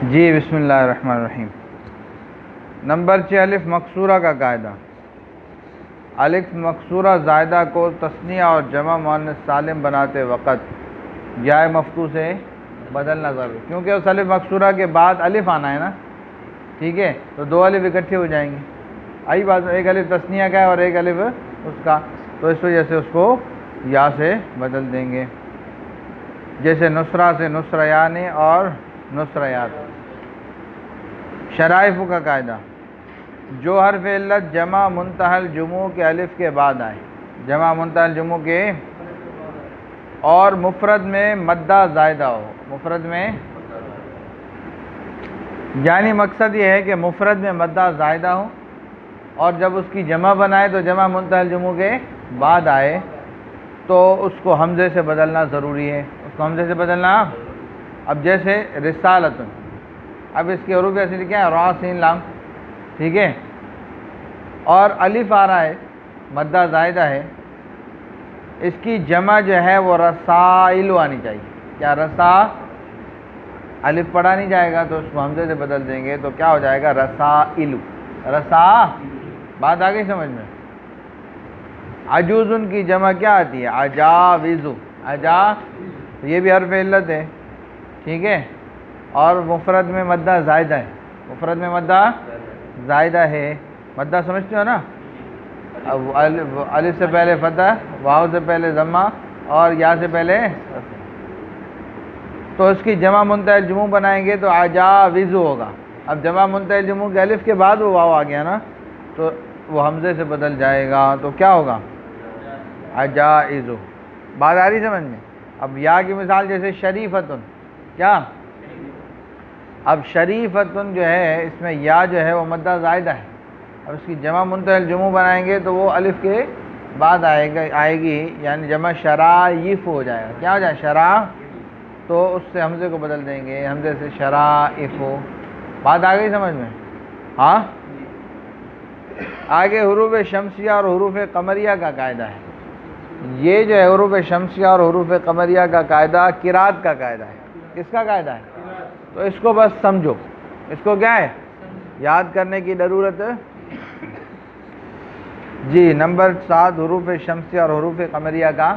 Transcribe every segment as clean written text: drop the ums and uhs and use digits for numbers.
جی بسم اللہ الرحمن الرحیم۔ نمبر 6 الف مقصورہ کا قاعدہ۔ الف مقصورہ زائدہ کو تثنیہ اور جمع مؤنث سالم بناتے وقت جائے مفتوح سے بدلنا ضروری، کیونکہ اس الف مقصورہ کے بعد الف آنا ہے نا، ٹھیک ہے، تو دو الف اکٹھے ہو جائیں گے۔ آئی بات، ایک الف تثنیہ کا ہے اور ایک الف اس کا، تو اس وجہ سے اس کو یا سے بدل دیں گے، جیسے نصرہ سے نصریانی اور نصریات۔ شرائف کا قاعدہ، جو حرف علت جمع منتہی الجموع کے الف کے بعد آئے، جمع منتہی الجموع کے، اور مفرد میں مدہ زائدہ ہو، مفرد میں، یعنی مقصد یہ ہے کہ مفرد میں مدہ زائدہ ہو اور جب اس کی جمع بنائے تو جمع منتہی الجموع کے بعد آئے، تو اس کو حمزے سے بدلنا ضروری ہے، اس کو حمزے سے بدلنا۔ اب جیسے رسالتن، اب اس کے حروف اصلی کیا ہے؟ را سین لام، ٹھیک ہے، اور الف آ رہا ہے، مدہ زائدہ ہے، اس کی جمع جو ہے وہ رسائل آنی چاہیے۔ کیا؟ رسا، الف پڑھا نہیں جائے گا تو اس کو حمزے سے بدل دیں گے، تو کیا ہو جائے گا؟ رسائل، رسا۔ بات آ گئی سمجھ میں؟ عجوزن کی جمع کیا آتی ہے؟ عجاوز، عجا، یہ بھی حرف علت ہے، ٹھیک ہے، اور مفرد میں مدہ زائدہ ہے، مفرد میں مدہ زائدہ ہے، مدہ سمجھتے ہو نا؟ الف سے پہلے فتح، واو سے پہلے ضمہ اور یا سے پہلے، تو اس کی جمع منتہی الجموع بنائیں گے تو عجاوز ہوگا۔ اب جمع منتہی الجموع کے الف کے بعد وہ واو آ گیا نا، تو وہ حمزے سے بدل جائے گا، تو کیا ہوگا؟ عجائز۔ بات آ رہی سمجھ میں؟ اب یا کی مثال جیسے شریفتن، کیا؟ اب شریفتن جو ہے، اس میں یا جو ہے وہ مدہ زائدہ ہے، اب اس کی جمع منتہی الجموع بنائیں گے تو وہ الف کے بعد آئے گی، یعنی جمع شرائف ہو جائے گا۔ کیا ہو جائے؟ شرا، تو اس سے حمزے کو بدل دیں گے، حمزے سے شرائف ہو۔ بات آ گئی سمجھ میں؟ ہاں، آگے حروف شمسیہ اور حروف قمریہ کا قاعدہ ہے۔ یہ جو ہے حروف شمسیہ اور حروف قمریہ کا قاعدہ قرات کا قاعدہ ہے۔ کس کا قاعدہ ہے؟ تو اس کو بس سمجھو، اس کو کیا ہے؟ یاد کرنے کی ضرورت ہے۔ جی نمبر 7 حروف شمسیہ اور حروف قمریہ کا۔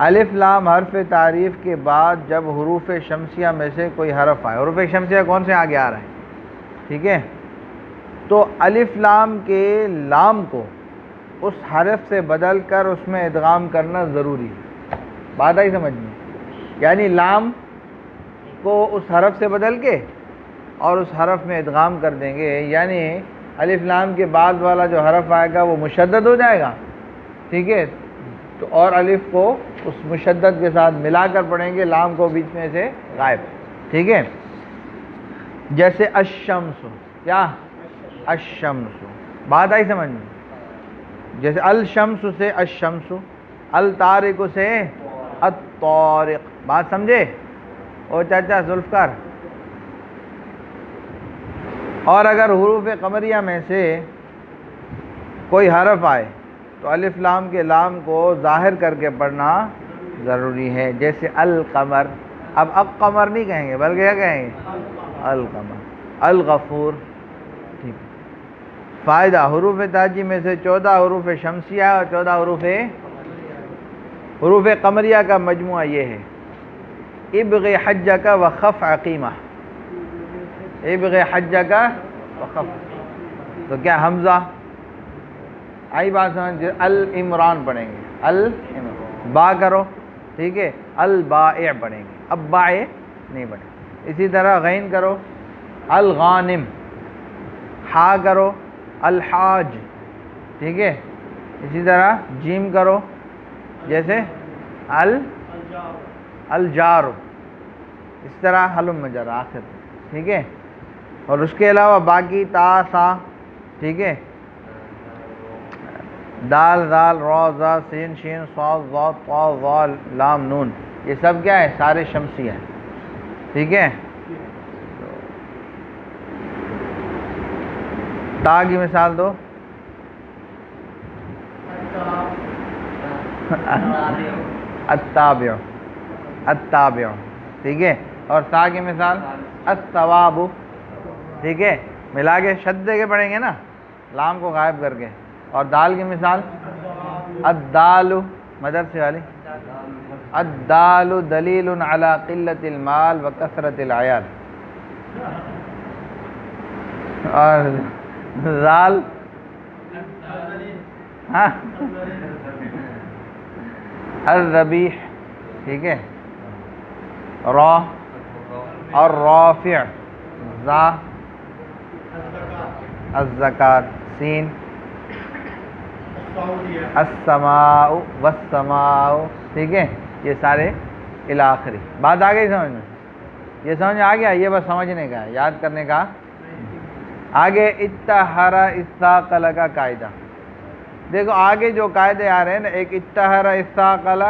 الف لام حرف تعریف کے بعد جب حروف شمسیہ میں سے کوئی حرف آئے، حروف شمسیہ کون سے آگے آ رہا ہے، ٹھیک ہے، تو الف لام کے لام کو اس حرف سے بدل کر اس میں ادغام کرنا ضروری ہے۔ بات آئی سمجھ میں؟ یعنی لام کو اس حرف سے بدل کے اور اس حرف میں ادغام کر دیں گے، یعنی الف لام کے بعد والا جو حرف آئے گا وہ مشدد ہو جائے گا، ٹھیک ہے، تو اور الف کو اس مشدد کے ساتھ ملا کر پڑھیں گے، لام کو بیچ میں سے غائب، ٹھیک ہے، جیسے الشمس، کیا؟ الشمس۔ بات آئی سمجھ میں؟ جیسے الشمس سے الشمس، الطارق سے الطارق۔ بات سمجھے او چاچا ذوالفقار؟ اور اگر حروف قمریہ میں سے کوئی حرف آئے تو الف لام کے لام کو ظاہر کر کے پڑھنا ضروری ہے، جیسے القمر۔ اب قمر نہیں کہیں گے بلکہ کیا کہیں گے؟ القمر، الغفور، ٹھیک ہے۔ فائدہ، حروف تاجی میں سے 14 حروف شمسیہ اور 14 حروف قمریہ کا مجموعہ یہ ہے: ابغ حجک وخف عقیمہ، ابغ حجک وخف، تو کیا حمزہ؟ آئی بات سمجھ؟ العمران پڑھیں گے، العمران، با کرو، ٹھیک ہے، البائع پڑھیں گے، اب بائع نہیں پڑھیں گے۔ اسی طرح غین کرو، الغانم، ہا کرو، الحاج، ٹھیک ہے، اسی طرح جیم کرو، جیسے الجار، اس طرح حلم جر آخر، ٹھیک ہے، اور اس کے علاوہ باقی تا سا، ٹھیک ہے، دال ذال را زا سین شین صاد ضاد طا ظال لام نون، یہ سب کیا ہے؟ سارے شمسی ہیں، ٹھیک ہے۔ تا کی مثال دو، التابع، التابع، ٹھیک ہے، اور سا کی مثال الثواب، ٹھیک ہے، ملا کے شد دے کے پڑھیں گے نا لام کو غائب کر کے. اور دال کی مثال الدال، مدرسے والی، الدال دلیل علی قلت المال و کثرت العیال. اور زال ہاں الذبیح، ٹھیک ہے، را اور رافع، زا الزکات، سین السماء والسماء، ٹھیک ہے. یہ سارے الاخری. بات آ گئی سمجھ میں؟ یہ سمجھ میں آ گیا؟ یہ بس سمجھنے کا ہے، یاد کرنے کا. آگے اتحر استاقل کا قاعدہ دیکھو. آگے جو قاعدے آ رہے ہیں نا، ایک اتحر استاقل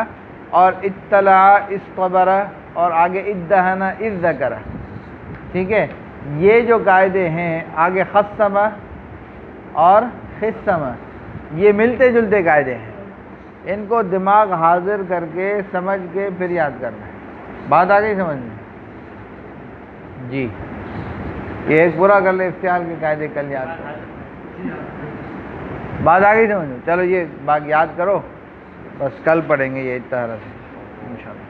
اور اطلع استبر اور آگے ادہن اذکر، ٹھیک ہے. یہ جو قاعدے ہیں آگے خصم اور خصم، یہ ملتے جلتے قاعدے ہیں. ان کو دماغ حاضر کر کے سمجھ کے پھر یاد کرنا ہے. بات آ گئی سمجھ میں؟ جی یہ ایک پورا کر لے، افتعال کے قاعدے کل یاد کرو. بات آ گئی سمجھ میں؟ چلو یہ باقی یاد کرو، بس کل پڑھیں گے یہ اتحارہ سے انشاءاللہ.